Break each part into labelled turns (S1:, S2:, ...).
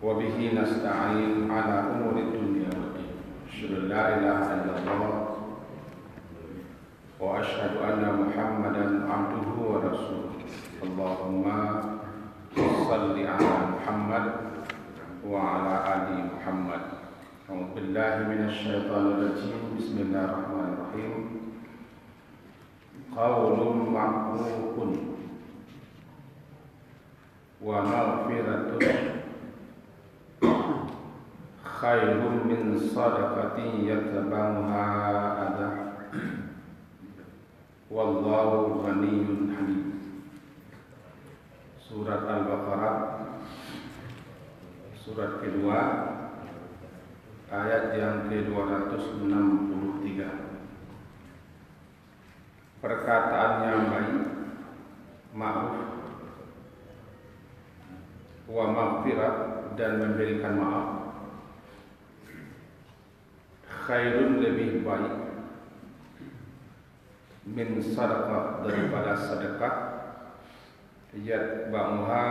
S1: وبه نستعين على أمور الدنيا والدين أشهد أن لا إله إلا الله وأشهد أن محمدا عبده ورسوله اللهم صل على محمد وعلى آل محمد أعوذ بالله من الشيطان الرجيم بسم الله الرحمن الرحيم قول معروف ومغفرة خير من صدقة يتبعها أذى والله غني حميد. Surat Al-Baqarah surat kedua ayat yang ke-263. Perkataan yang baik, ma'ruf, wa maghfirah, dan memberikan maaf, khairun, lebih baik, min sadaqah, daripada sedekah, yatba'uha,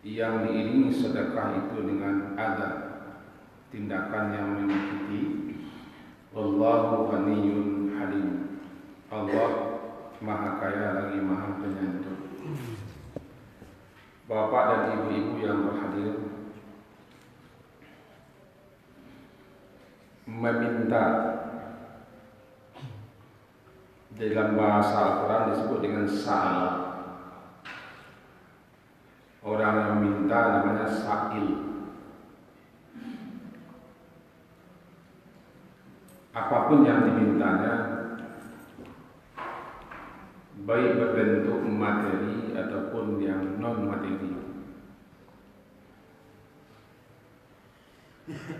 S1: yang diiringi sedekah itu dengan adab, tindakan yang menyakiti. Wallahu ghaniyyun halim. Allah maha kaya lagi maha penyantun. Bapak dan ibu-ibu yang berhadir, meminta dalam bahasa Al-Quran disebut dengan sa'al. Orang yang minta namanya sa'il. Apapun yang dimintanya, baik berbentuk materi ataupun yang non materi.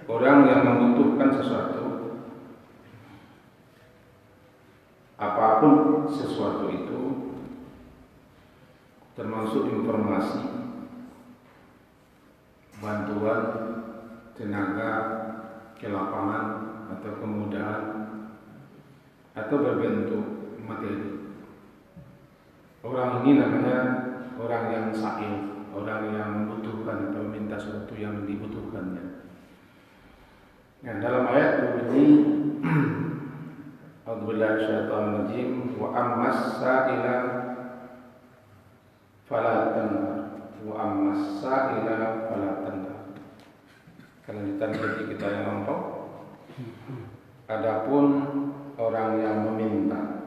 S1: Orang yang membutuhkan sesuatu, apapun sesuatu itu, termasuk informasi, bantuan, tenaga, kelapangan atau kemudahan, atau berbentuk materi. Orang ini namanya orang yang sa'il, orang yang membutuhkan atau meminta sesuatu yang dibutuhkannya. Nah, dalam ayat berbunyi A'udzubillahi minasyaitonirrajim wa ammas sa'ila fala tanhar wa ammas sa'ila fala tanhar. Kelanjutan dari kita yang nonton. Adapun orang yang meminta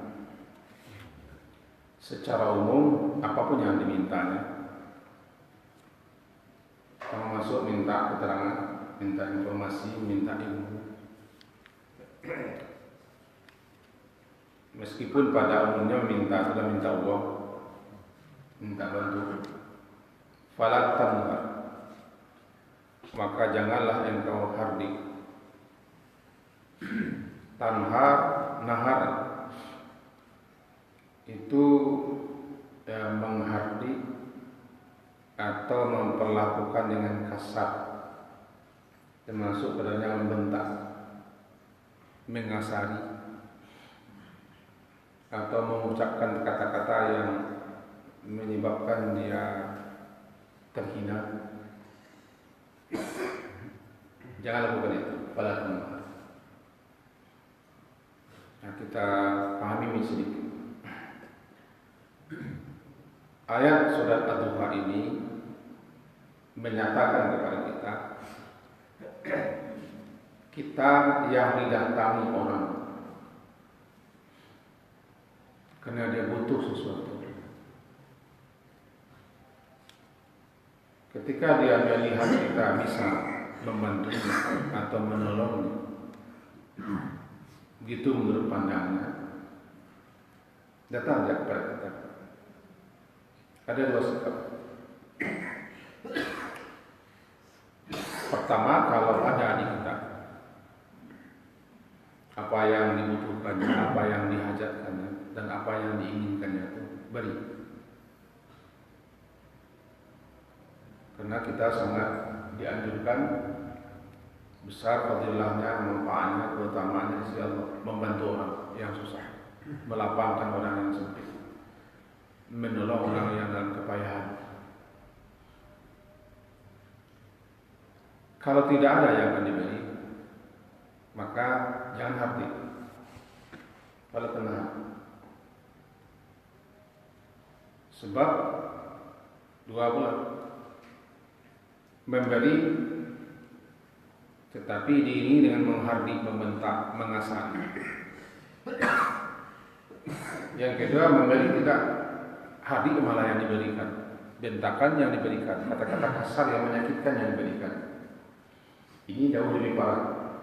S1: secara umum, apapun yang dimintanya, termasuk minta keterangan, minta informasi, minta ilmu, meskipun pada umumnya minta adalah minta Allah, minta bantu, fala tanhar, maka janganlah engkau hardik. Tanhar, nahar itu menghardik atau memperlakukan dengan kasar, termasuk padanya membentak, mengasari, atau mengucapkan kata-kata yang menyebabkan dia terhina. Jangan lakukan itu. Fala tanhar. Nah, kita pahami ini sedikit. Ayat surat Ad-Duha ini menyatakan kepada kita yang didatangi orang karena dia butuh sesuatu. Ketika dia melihat kita bisa membantunya atau menolongnya, begitu menurut pandangannya, datang dia kepada kita. Ada dua sikap. Pertama, kalau ada di kita apa yang dibutuhkannya, apa yang dihajatkannya, dan apa yang diinginkannya itu beri. Karena kita sangat dianjurkan, besar fadilahnya, manfaatnya, keutamaannya di sisi Allah, membantu orang yang susah, melapangkan orang yang sempit, menolong orang yang dalam kepayahan. Kalau tidak ada yang akan diberi, maka jangan hardi. Kalau kena, sebab dua bulan memberi, tetapi diiringi dengan menghardi, membentak, mengasah. Yang kedua, memberi tidak hardi malah yang diberikan, bentakan yang diberikan, kata-kata kasar yang menyakitkan yang diberikan. Ini jauh lebih parah.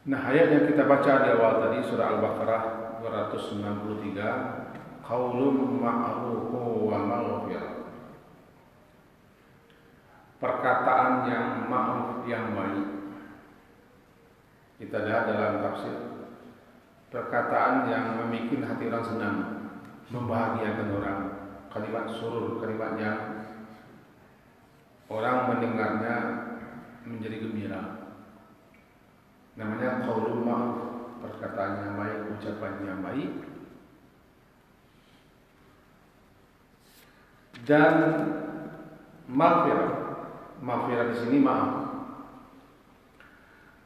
S1: Nah, ayat yang kita baca di awal tadi surah Al-Baqarah 293, qaulun ma'rufun wa maghfirah. Perkataan yang ma'ruf, yang baik. Kita lihat dalam tafsir, perkataan yang membuat hati orang senang, membahagiakan orang, kalimat surur, kalimat yang orang mendengarnya menjadi gembira. Namanya qaulun ma'ruf, perkataan yang baik, ucapan yang baik. Dan maghfirah. Maghfirah di sini maaf.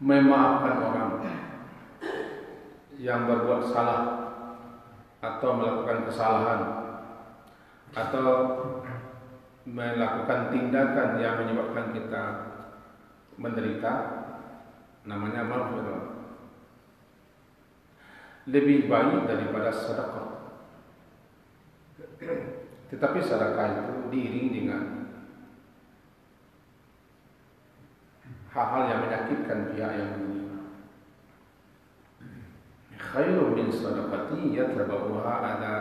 S1: Memaafkan orang yang berbuat salah atau melakukan kesalahan atau melakukan tindakan yang menyebabkan kita menderita, namanya maghfirah. Lebih baik daripada sedekah. Tetapi sedekah itu diiringi dengan hal-hal yang menyakitkan pihak yang menerima. Khairun min sadaqati yatba'uha ada.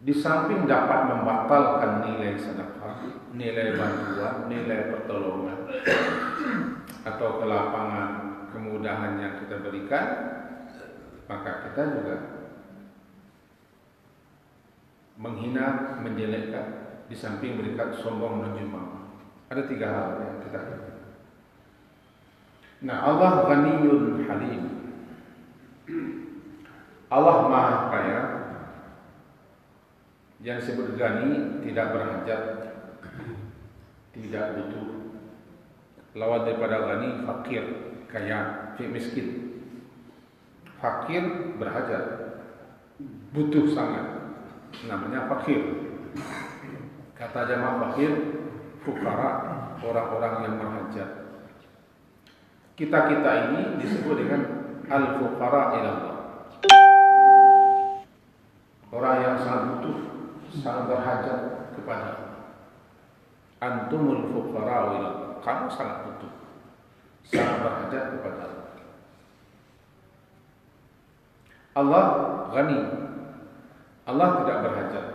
S1: Di samping dapat membatalkan nilai sedekah, nilai bantuan, nilai pertolongan atau kelapangan, kemudahan yang kita berikan, maka kita juga menghina, menjelekkan. Di samping berikan sombong dan jumawa. Ada tiga hal yang kita lihat. Nah, Allah Ghaniyun Halim. Allah Maha Kaya. Yang disebut Ghani tidak berhajat, tidak butuh. Lawan daripada Ghani fakir, kaya, miskin. Fakir berhajat, butuh sangat. Namanya fakir. Kata jamaah fakir, fukara, orang-orang yang berhajat. Kita-kita ini disebut dengan al-fukara ilallah. Orang yang sangat butuh, sangat berhajat kepada Allah. Antumul fukara ilallah. Kamu sangat butuh, sangat berhajat kepada Allah. Allah Ghani. Allah tidak berhajat.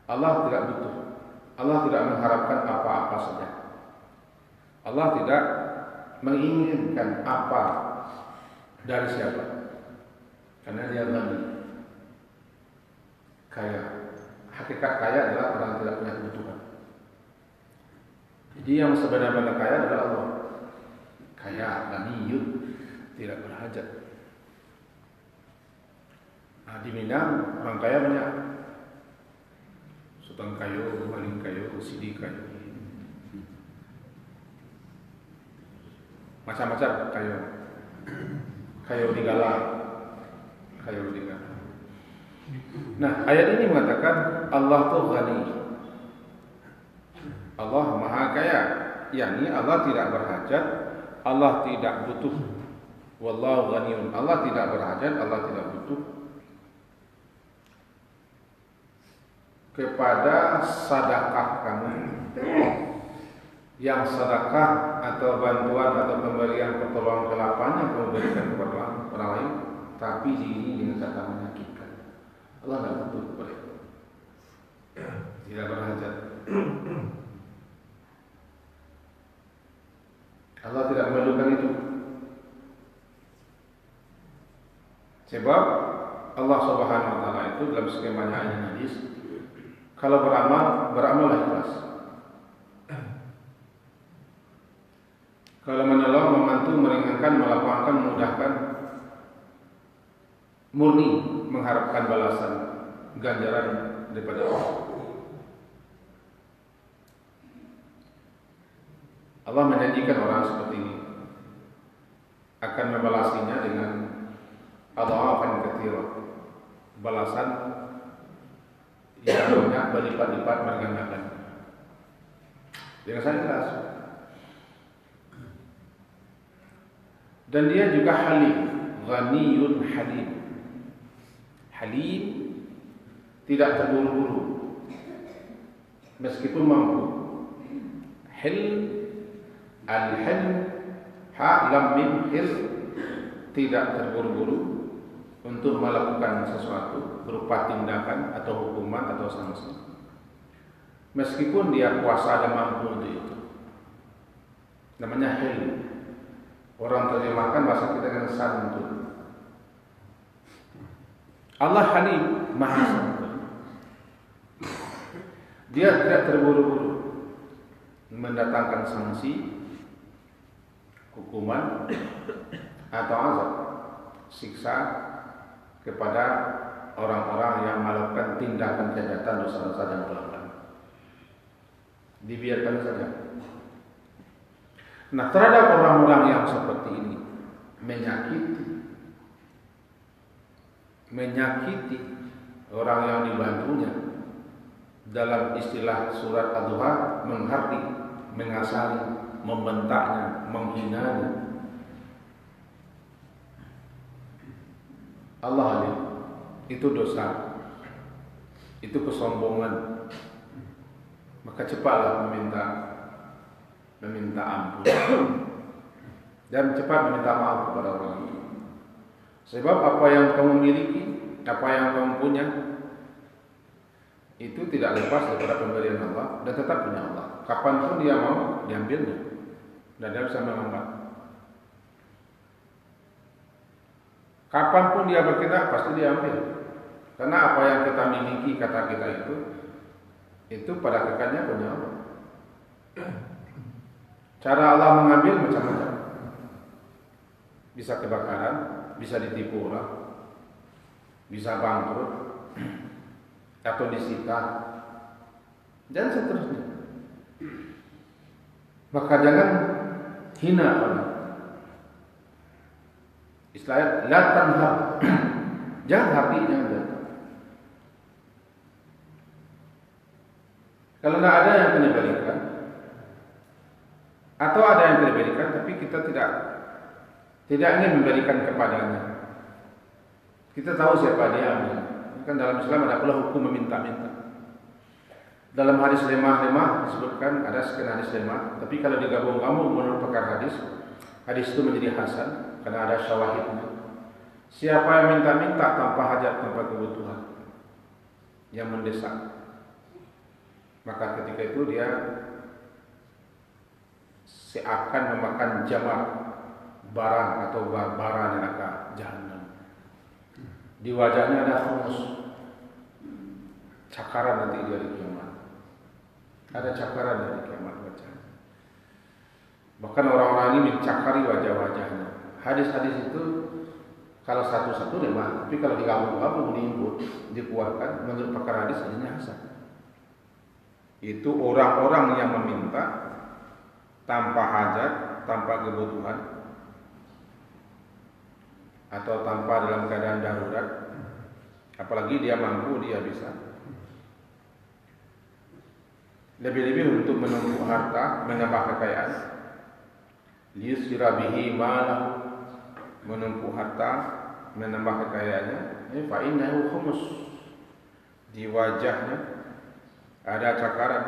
S1: Allah tidak butuh. Allah tidak mengharapkan apa-apa saja. Allah tidak menginginkan apa dari siapa. Karena dia Ghani, kaya. Hakikat kaya adalah orang tidak punya kebutuhan. Jadi yang sebenarnya kaya adalah Allah. Kaya, Ghaniyun, tidak berhajat. Nah, di Minang orang kaya banyak. Sultan kayu, maling kayu, sidi kayu, macam-macam kayu. Kayu digala, kayu digala. Nah, ayat ini mengatakan Allah tuh Ghani. Allah Maha Kaya, yakni Allah tidak berhajat, Allah tidak butuh. Wallahu ghaniyun. Allah tidak berhajat, Allah tidak butuh kepada sedekah kamu. Yang sedekah atau bantuan atau pemberian pertolongan kelapangan yang kamu berikan kepada orang lain, tapi ini dengan kata menyakitkan. Allah tidak butuh kepada itu. Tidak berhajat. Allah tidak memerlukan itu. Sebab Allah Subhanahu wa taala itu dalam skemanya ayat hadis, kalau beramal, beramallah ikhlas. Kalau menolong, membantu, meringankan, melapangkan, memudahkan, murni mengharapkan balasan ganjaran daripada Allah. Allah menjanjikan orang seperti ini akan membalasinya dengan adha'afan katsira, balasan yang banyak berlipat-lipat bergandakan. Dengan sangat jelas. Dan dia juga halim, ghaniyun halim. Halim, tidak terburu-buru meskipun mampu. Al-hilm, ha lam mim hil, tidak terburu-buru untuk melakukan sesuatu berupa tindakan atau hukuman atau sanksi, meskipun dia kuasa dan mampu untuk itu. Namanya hilm. Orang terjemahkan bahasa kita dengan santun. Allah Halim, Maha Santun. Dia tidak terburu-buru mendatangkan sanksi, hukuman atau azab, siksa kepada orang-orang yang melakukan tindakan kejahatan, dosa-dosa dan pelanggaran. Dibiarkan saja. Nah, terhadap orang-orang yang seperti ini menyakiti orang yang dibantunya, dalam istilah surat Ad-Duha, menghardik, mengasari, membentaknya, menghinanya. Allah alim, itu dosa, itu kesombongan. Maka cepatlah meminta ampun dan cepat meminta maaf kepada orang itu. Sebab apa yang kamu miliki, apa yang kamu punya, itu tidak lepas daripada pemberian Allah dan tetap punya Allah. Kapanpun dia mau, diambilnya, dan dia bisa melambat. Kapanpun dia berkehendak, pasti dia ambil. Karena apa yang kita miliki, kata kita itu pada kekannya punya Allah. Cara Allah mengambil macam-macam. Bisa kebakaran, bisa ditipu orang, bisa bangkrut, atau disita, dan seterusnya. Maka jangan hina orang. Istilahnya la tanhar. Jangan hati, jangan. Kalau tidak ada yang kena berikan, atau ada yang kena berikan, tapi kita tidak ingin memberikan kepadanya. Kita tahu siapa dia. Kan dalam Islam ada pula hukum meminta-minta. Dalam hadis lemah disebutkan, ada sekian hadis lemah, tapi kalau digabung-gabung menurut pakar hadis itu menjadi hasan karena ada syawahidnya. Siapa yang minta-minta tanpa hajat, tanpa kebutuhan, yang mendesak, maka ketika itu dia seakan memakan jamar barang atau bara neraka jahanam. Di wajahnya ada khumus, cakaran nanti dia di kiamat. Ada cakaran dari kiamat wajahnya. Bahkan orang-orang ini mencakari wajah-wajahnya. Hadis-hadis itu kalau satu-satu lemah, tapi kalau digabung-gabung, diinput, dikeluarkan, menurut pakar hadis hanya hasan. Itu orang-orang yang meminta tanpa hajat, tanpa kebutuhan, atau tanpa dalam keadaan darurat, apalagi dia mampu, dia bisa. Lebih-lebih untuk menumpuk harta, menambah kekayaan, liyusira bihi malahu, menumpuk harta, menambah kekayaannya. Fa innahu khumus, di wajahnya ada cakaran.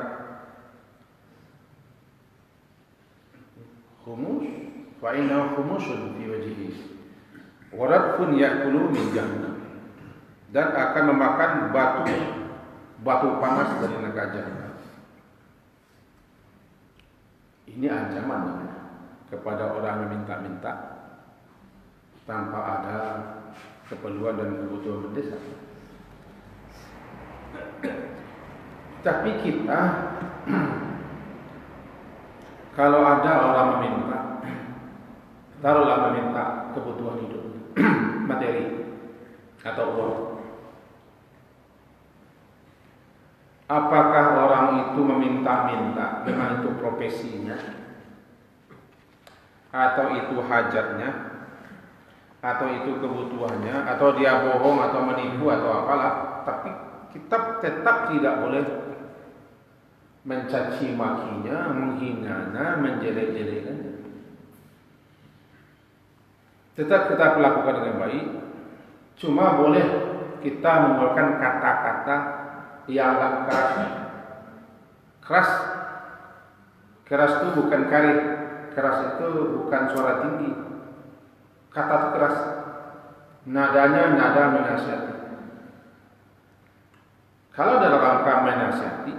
S1: Khumus, fa innahu khumusun fi wajhihi. Waradfun ya'kulu min jahannam, dan akan memakan batu panas dari neraka jahanam. Ini ancaman kepada orang yang minta-minta tanpa ada keperluan dan kebutuhan mendesak. Tapi kita kalau ada orang meminta, taruhlah meminta kebutuhan hidup, materi atau uang. Apakah orang itu meminta-minta, memang itu profesinya, atau itu hajatnya, atau itu kebutuhannya, atau dia bohong atau menipu atau apalah, tapi kita tetap tidak boleh mencaci makinya, menghinanya, menjelek-jelekannya. Tetap kita perlakukan dengan baik. Cuma boleh kita mengeluarkan kata-kata yang keras. Keras. Keras itu bukan karih. Keras itu bukan suara tinggi. Kata itu keras. Nadanya nada menasihati. Kalau dalam rangka menasihati,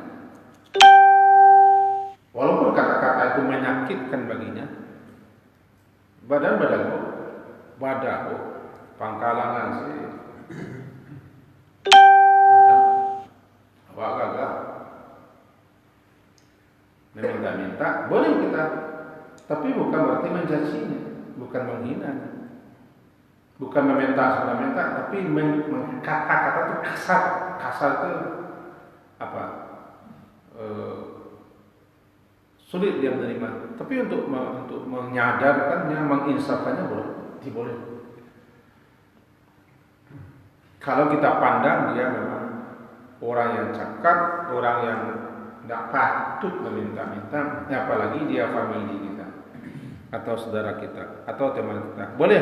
S1: walaupun kata-kata itu menyakitkan baginya, badan pangkalangan sih, awak gagah, meminta-minta, boleh kita, tapi bukan berarti mencacinya, bukan menghinanya, bukan meminta, tapi kata-kata itu kasar itu apa? Sulit dia menerima. Tapi untuk menyadarkannya, menginsafkannya boleh. Kalau kita pandang dia memang orang yang cakap, orang yang tidak patut meminta-minta, apalagi dia famili kita, atau saudara kita, atau teman kita, boleh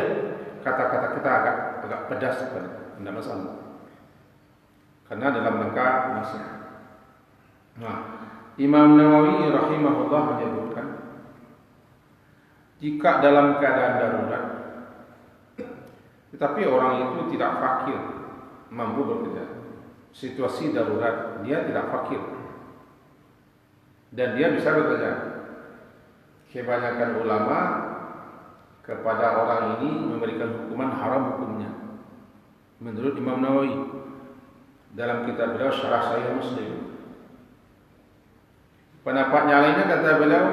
S1: kata-kata kita agak pedas, tidak masalah. Karena dalam rangka nasihat. Nah, Imam Nawawi rahimahullah menyebutkan, jika dalam keadaan darurat, tetapi orang itu tidak fakir, mampu bekerja, situasi darurat, dia tidak fakir, dan dia bisa bekerja. Kebanyakan ulama kepada orang ini memberikan hukuman haram hukumnya. Menurut Imam Nawawi dalam kitab beliau Syarah Sahih Muslim. Pendapatnya lainnya kata beliau,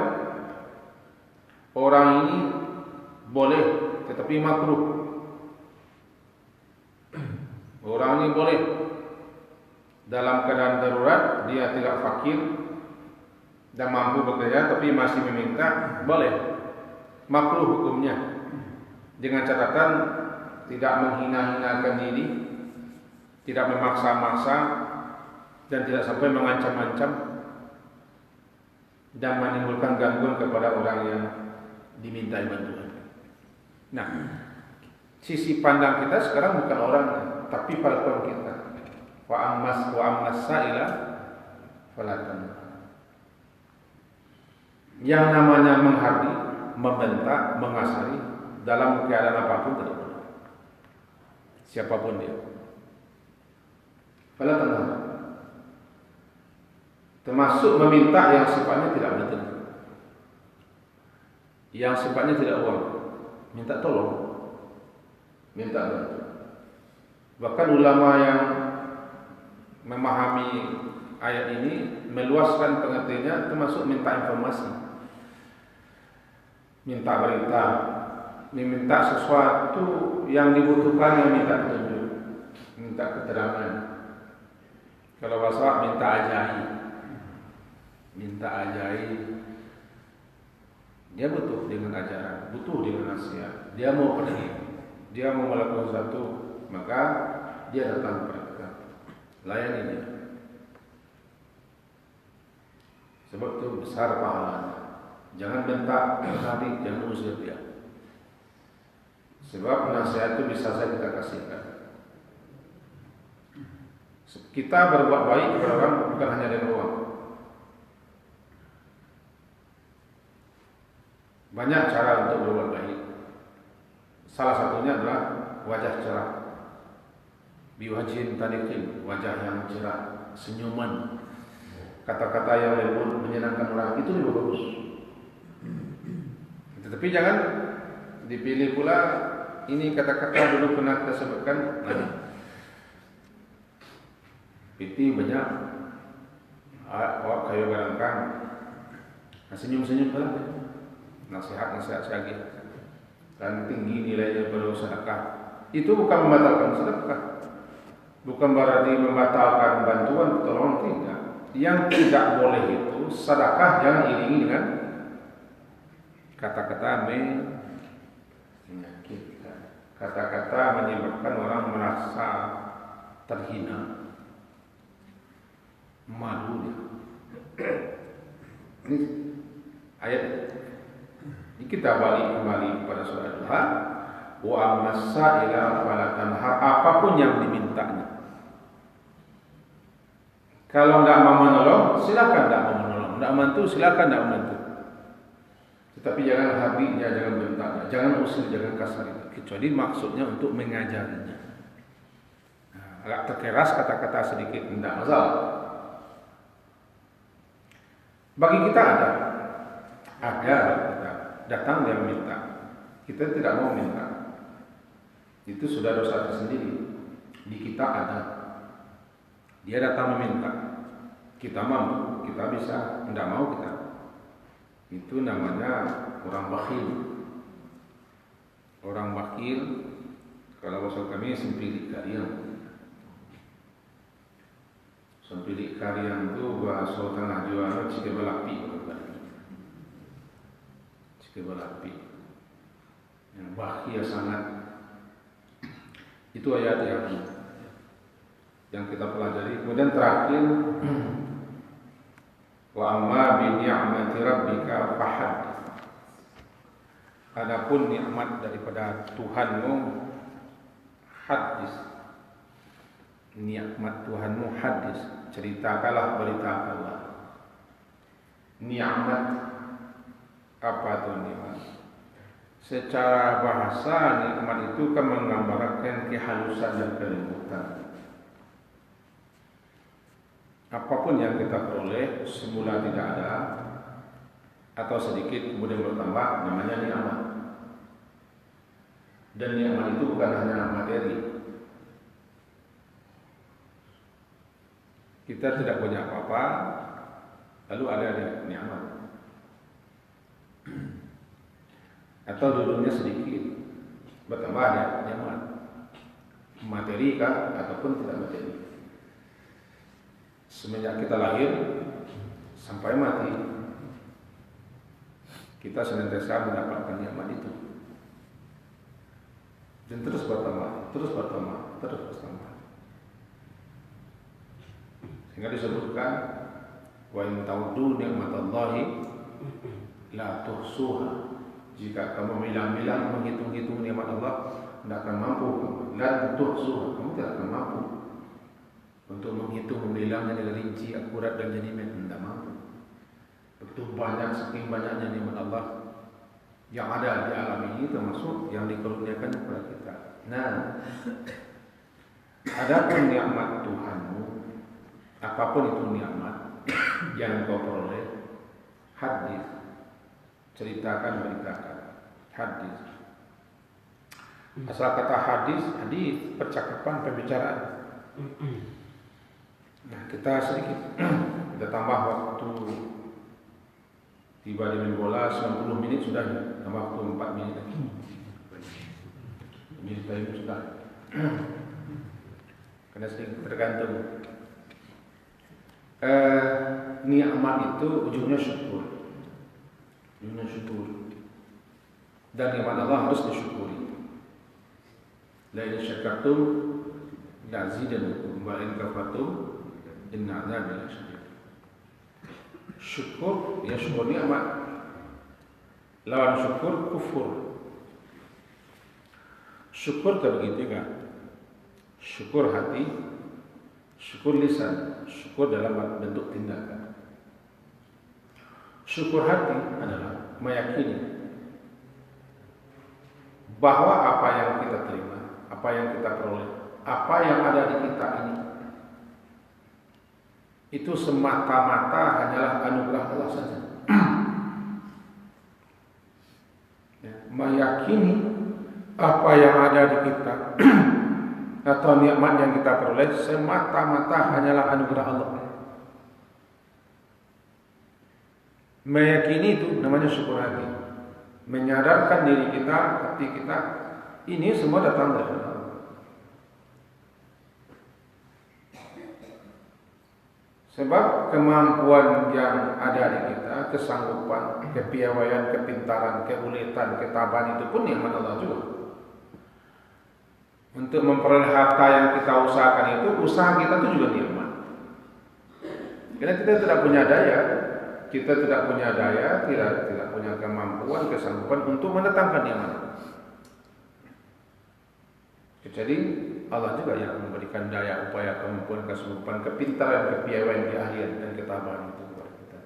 S1: orang ini boleh tetapi makruh. Orang ini boleh dalam keadaan darurat, dia tidak fakir dan mampu bekerja tapi masih meminta, boleh. Makruh hukumnya, dengan catatan tidak menghina-hinakan diri, tidak memaksa-maksa, dan tidak sampai mengancam-ancam dan menimbulkan gangguan kepada orang yang dimintai bantuan. Nah, sisi pandang kita sekarang bukan orang, tapi perlakuan kita. Wa ammas sa'ila falatan. Yang namanya menghardi, membentak, mengasari dalam keadaan apapun tidak boleh. Siapapun dia. Falatan. Termasuk meminta yang sifatnya tidak betul, yang sifatnya tidak uang, minta tolong, minta bantu. Bahkan ulama yang memahami ayat ini meluaskan pengertiannya, termasuk minta informasi, minta berita, meminta sesuatu yang dibutuhkan, yang minta petunjuk, minta keterangan. Kalau bahasa minta ajaib, dia butuh dengan ajaran, butuh dengan nasihat, dia mau pergi, dia mau melakukan sesuatu, maka dia datang kepada kita, layani dia, sebab itu besar pahalanya. Jangan bentak, jangan usir dia, sebab nasihat itu bisa saja kita kasihkan. Kita berbuat baik kepada orang bukan hanya dengan uang. Banyak cara untuk berbuat baik. Salah satunya adalah wajah cerah, biwajhin tadiqin, wajah yang cerah, senyuman, kata-kata yang lembut menyenangkan orang, itu lebih bagus. Tetapi jangan dipilih pula ini kata-kata dulu pernah kita sebutkan. Piti banyak, awak kayu barangkan, senyum-senyum lah. Nasihat lagi, dan tinggi nilainya pada sedekah. Itu bukan membatalkan sedekah, bukan berarti membatalkan bantuan pertolongan, tidak. Yang tidak boleh itu sedekah yang iringi dengan Kata-kata menyakitkan. Kata-kata menyebabkan orang merasa terhina, malu dia. Ini ayat. Ini kita balik kembali pada surah Duha. Wa ammas-sa'ila fala tanhar, apapun yang dimintanya. Kalau tidak mau menolong, silakan tidak mau menolong. Tidak bantu, silakan tidak membantu. Tetapi jangan habisnya, jangan bentaknya, jangan usir, jangan kasar. Kecuali maksudnya untuk mengajarinya. Agak terkeras kata-kata sedikit, tidak masalah. Bagi kita ada kita datang dia minta, kita tidak mau minta, itu sudah dosa tersendiri. Di kita ada, dia datang meminta, kita mampu, kita bisa, tidak mau kita, itu namanya orang bakhil. Orang bakhil, kalau bahasa kami sempilik kariang. Sempilik kariang itu bahasa tanah Jawa, jika belapi, jika belapi, yang bakhil sangat. Itu ayat yang kita pelajari. Kemudian terakhir, wa amma bi ni'mati rabbika fahaddits. Adapun nikmat daripada Tuhanmu, hadis. Nikmat Tuhanmu hadis, ceritakanlah, beritakanlah. Nikmat apa itu nikmat? Secara bahasa nikmat itu kan menggambarkan kehalusan dan kelembutan. Apapun yang kita peroleh semula tidak ada atau sedikit kemudian bertambah, namanya nikmat. Dan nikmat itu bukan hanya materi. Kita tidak punya apa-apa, lalu ada nikmat. Atau dulunya sedikit, bertambah ada nikmat. Materi kah ataupun tidak materi. Semenjak kita lahir sampai mati, kita senantiasa mendapatkan nikmat itu. Dan terus bertambah, terus bertambah, terus bertambah. Sehingga disebutkan, wa in ta'uddu ni'matallahi la tuhsuha. Jika kamu milang-milang menghitung-hitung nikmat Allah, tidak akan mampu. La tuhsuha, kamu tidak akan mampu untuk menghitung, memilangnya dengan rinci, akurat dan jelimet, tidak mampu. Begitu banyak, saking banyaknya nikmat Allah yang ada di alam ini, termasuk yang dikaruniakan kepada kita. Nah, adapun nikmat Tuhanmu, apapun itu nikmat yang kau peroleh, hadis, ceritakan, beritakan. Hadis, asal kata hadis, percakapan, pembicaraan. Nah, kita sedikit kita tambah waktu. Tiba di main bola 90 menit sudah, tambah waktu 4 menit lagi. Minit time sudah. Karena sedikit tergantung. Nikmat itu ujungnya syukur. Ujungnya syukur. Dan nikmat Allah harus disyukuri. La in syakartum la azidannakum wa in kafartum inna 'adzabi lasyadid. Syukur, ya syukur nikmat. Lawan syukur, kufur. Syukur terbagi 3. Syukur hati, syukur lisan, syukur dalam bentuk tindakan. Syukur hati adalah meyakini bahwa apa yang kita terima, apa yang kita peroleh, apa yang ada di kita ini, itu semata-mata hanyalah anugerah Allah saja. Ya, meyakini apa yang ada di kita atau nikmat yang kita peroleh semata-mata hanyalah anugerah Allah. Meyakini itu namanya syukur hati. Menyadarkan diri kita, hati kita, ini semua datang dari Allah. Sebab kemampuan yang ada di kita, kesanggupan, kepiawaian, kepintaran, keuletan, ketabahan itu pun nikmat Allah juga. Untuk memperoleh harta yang kita usahakan itu, usaha kita itu juga nikmat. Karena kita tidak punya daya, tidak punya kemampuan, kesanggupan untuk mendatangkan nikmat. Jadi Allah juga yang memberikan daya, upaya, kemampuan, kesanggupan, kepintaran, kepiawaian, keahlian dan ketabahan itu kepada kita.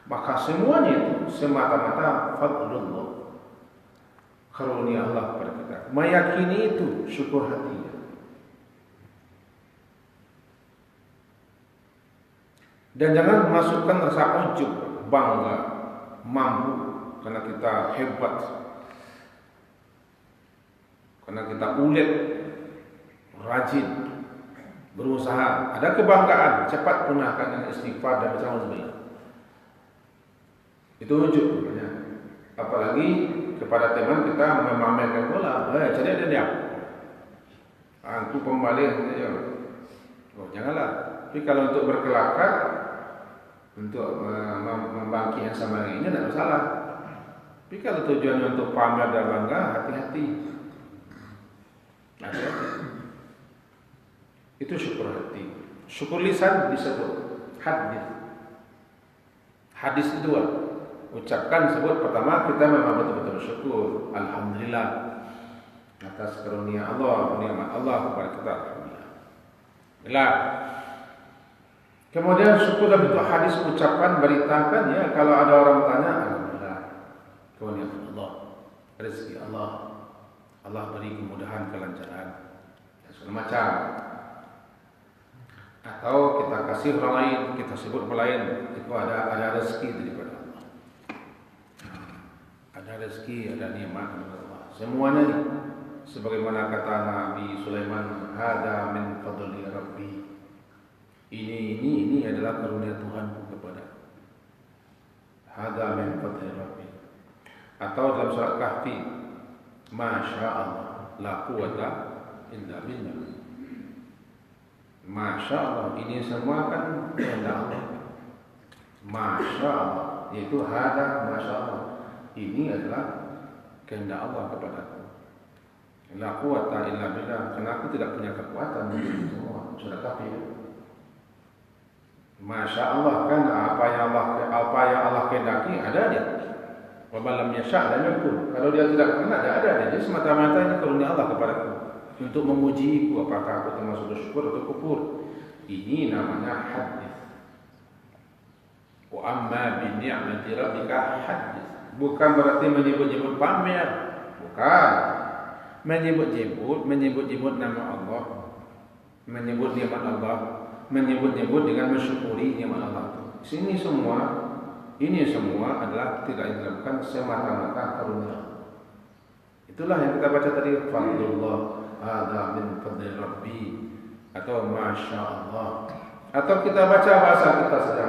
S1: Maka semuanya itu semata-mata fadlullah, karunia Allah kepada kita. Meyakini itu syukur hatinya. Dan jangan masukkan rasa ujub, bangga, mampu karena kita hebat, karena kita ulet, rajin, berusaha. Ada kebanggaan, cepat punahkan dengan istighfar dan bertaubat. Itu ujub namanya. Apalagi kepada teman kita memamerkan bola, jadi ada dia. Aku pembalik, oh janganlah. Tapi kalau untuk berkelakar, untuk membangkit yang sama ini tidak masalah. Tapi kalau tujuannya untuk pamer dan bangga, hati-hati. Itu syukur hati. Syukur lisan disebut hadis. Hadis itu dua. Ucapkan sebut pertama kita memang betul-betul syukur. Alhamdulillah atas karunia Allah, nikmat Allah kepada kita. Alhamdulillah. Kemudian syukur dalam bentuk hadis, ucapan, beritakan ya, kalau ada orang bertanya, alhamdulillah, karunia Allah, rezeki Allah, Allah beri kemudahan, kelancaran, dan segala macam. Atau kita kasih orang lain, kita sebut orang lain, itu ada rezeki daripada Allah. Ada rezeki, ada nikmat dari Allah. Semuanya ini, sebagaimana kata Nabi Sulaiman, hada min fadli Rabbi. Ini adalah karunia Tuhanku kepada. Hada min fadli Rabbi. Atau dalam surat Kahfi, Masya Allah, la quwata illa billah. Masya Allah, ini semua kan kehendak Allah. Masya Allah, yaitu hada Masya Allah. Ini adalah kehendak Allah kepadaku. La quwata illa billah, karena aku tidak punya kekuatan untuk semua. Surat Kahfi. Masya Allah, kan apa yang Allah kehendaki ada dia. Wa man lam yasha' lam yakun. Kalau dia tidak pernah ada dia. Jadi semata-mata ini karunia Allah kepadaku untuk mengujiku apakah aku termasuk bersyukur atau kufur. Ini namanya hadis. Wa amma bi ni'mati rabbika hadis. Bukan berarti menyebut-nyebut pamer. Bukan. Menyebut-nyebut nama Allah. Menyebut nikmat Allah. Menyebut-nyebut dengan mensyukuri nikmat Allah. Ini semua adalah tidak dilakukan semata-mata karunia. Itulah yang kita baca tadi, fadlullah hadza min fadli rabbi, atau masya Allah. Atau kita baca bahasa kita saja.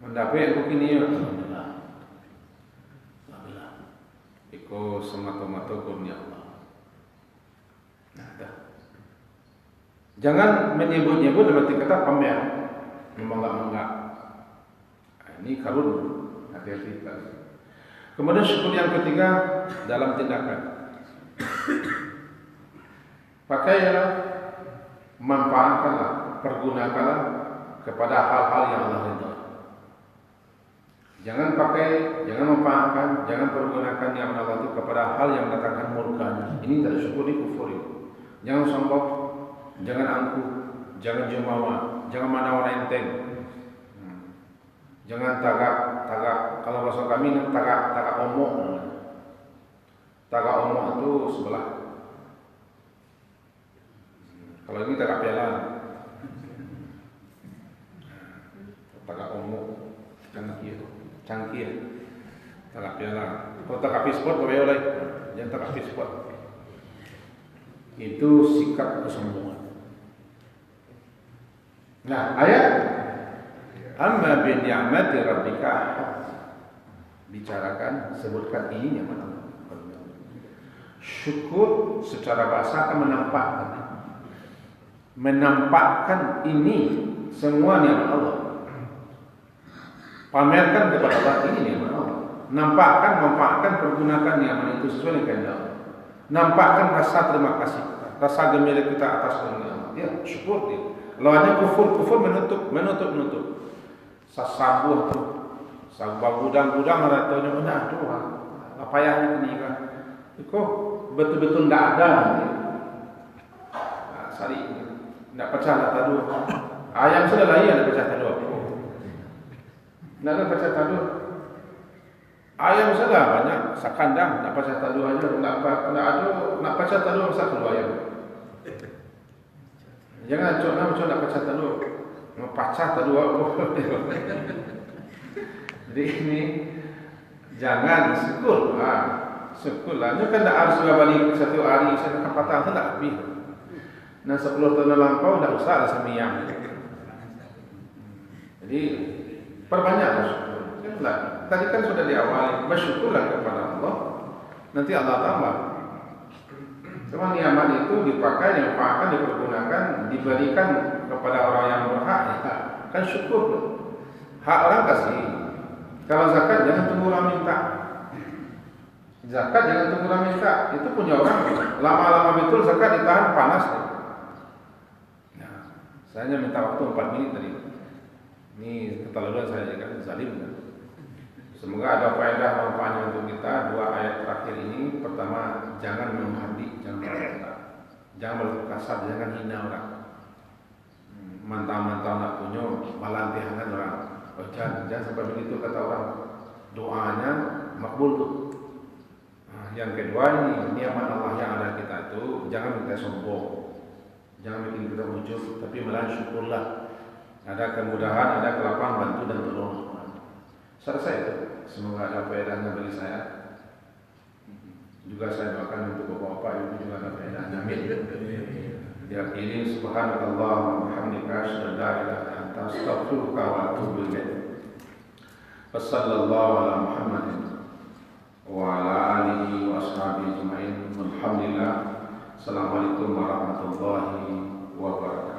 S1: Mendapat begini, alhamdulillah. Alhamdulillah. Iko semata-mata karunia Allah. Nah, jangan menyebut-nyebut dalam arti kata pamer, memenggak-menggak. Ini karun, hati-hati. Kemudian syukur yang ketiga dalam tindakan. Pakailah, manfaatkanlah, pergunakanlah kepada hal-hal yang Allah ridha. Jangan manfaatkan, jangan pergunakan yang Allah itu kepada hal yang mendatangkan murkanya. Ini tidak syukur, ini kufur itu. Jangan sombong. Jangan angkuh, jangan jumawa, jangan mana orang enteng. Jangan tagak. Kalau bahasa kami tagak omong. Tagak omong itu sebelah. Kalau ini tagak piala. Tagak omong, cangkir. Tagak piala. Kalau tagak pispot, boleh oleh. Jangan tagak pispot. Itu sikap kesombongan. Nah, ayat amma bi ni'mati rabbika bicarakan, sebutkan ini yang mana. Syukur secara bahasa akan menampakkan ini semua nikmat Allah. Pamerkan kepada Allah ini nikmat Allah. Nampakkan, manfaatkan, pergunakan nikmat itu sesuai dengan kehendak Allah. Nampakkan rasa terima kasih kita, rasa gembira kita atas nikmat Allah. Ya, syukur dia. Lawannya kufur menutup. Sasabuh tu, sabab gudang-gudang ratanya benar tu. Apa yang ini kan? Kok betul-betul tidak ada. Sari, tidak pecah tadu. Ayam sudah lahir tidak pecah tadu. Tidak ada pecah tadu. Ayam sudah banyak, sakandang tidak pecah tadu aja. Tidak pecah tadu masa keluar ayam. Jangan macam nak pecah tadu. Pecah tadu. Jadi ini jangan syukur. Syukurlah. Ini kan tak harus balik satu hari, satu kapatah tu tak habis. Nah 10 tahun lampau tak usah lah semiyang. Jadi perbanyaklah syukur. Tadi kan sudah diawali, bersyukurlah kepada Allah. Nanti Allah tambah. Cuma nikmat itu dipakai, dimanfaatkan, dipergunakan, diberikan kepada orang yang berhak. Ya, kan syukur. Hak orang kasih. Kalau zakat jangan tunggu orang minta. Zakat jangan tunggu orang minta. Itu punya orang. Lama-lama betul zakat ditahan panas. Nah, saya minta waktu 4 menit tadi. Ini keterlaluan saya kan zalim kan. Semoga ada faedah manfaatnya untuk kita. 2 ayat terakhir ini. Pertama, jangan menghardik, jangan berkata, jangan berlaku kasar, jangan hina orang. Mantap-mantap nak punya, malantihangan orang. Jangan sampai begitu kata orang. Doanya makbul tuh. Yang kedua ini nikmat Allah yang ada kita itu jangan kita sombong, jangan bikin kita ujub, tapi malah syukurlah. Ada kemudahan, ada kelapangan, bantu dan tolong. Selesai itu. Semoga ada faedahnya bagi saya. Juga saya doakan untuk bapak-bapak ibu juga ada faedahnya. Amin. Diakhiri subhanallah wa bihamdika asyhadu an la ilaha illa anta astaghfiruka wa atubu ilaik. Wassallallahu ala Muhammadin wa ala alihi wa ashabihi ajma'in. Alhamdulillah. Assalamualaikum warahmatullahi wabarakatuh.